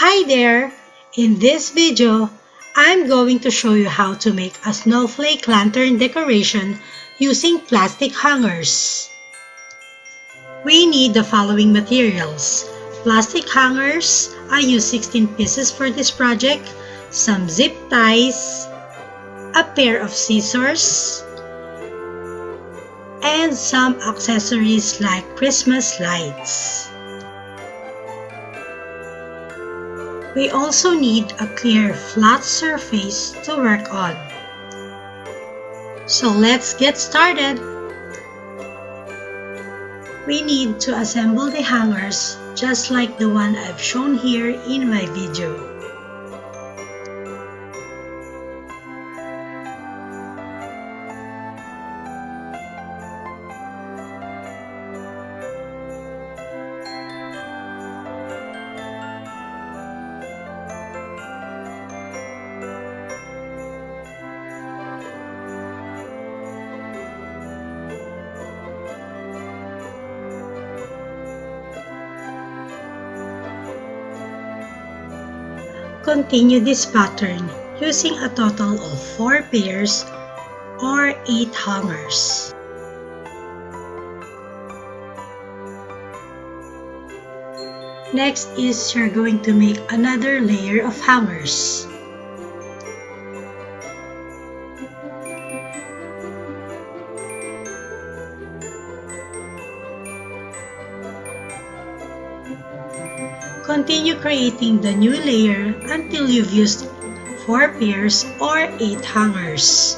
Hi there! In this video, I'm going to show you how to make a snowflake lantern decoration using plastic hangers. We need the following materials: plastic hangers, I used 16 pieces for this project, some zip ties, a pair of scissors, and some accessories like Christmas lights. We also need a clear flat surface to work on. So let's get started. We need to assemble the hangers just like the one I've shown here in my video. Continue this pattern using a total of 4 pairs or 8 hangers. Next is you're going to make another layer of hangers. Continue creating the new layer until you've used 4 pairs or 8 hangers.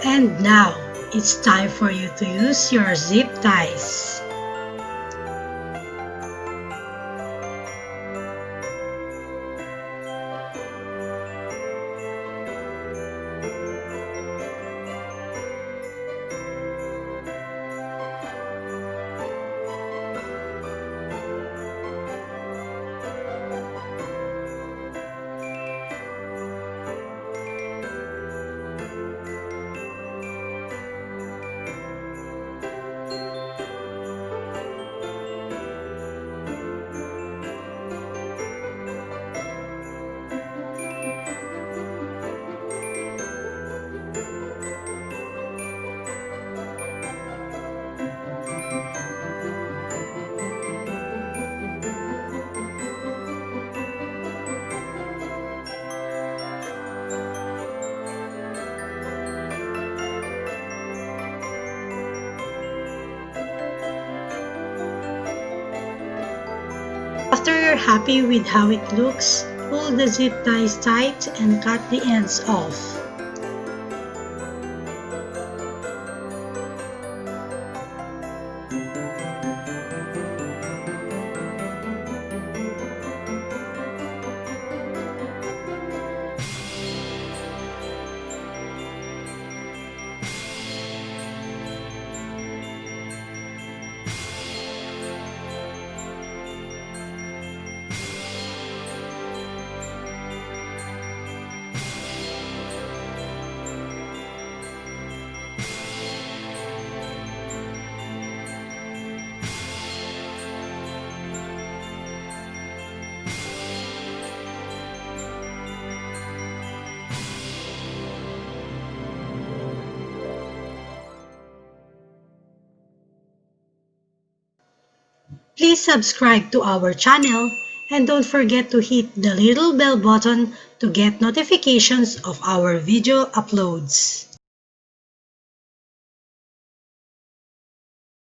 And now, it's time for you to use your zip ties. After you're happy with how it looks, pull the zip ties tight and cut the ends off. Please subscribe to our channel and don't forget to hit the little bell button to get notifications of our video uploads.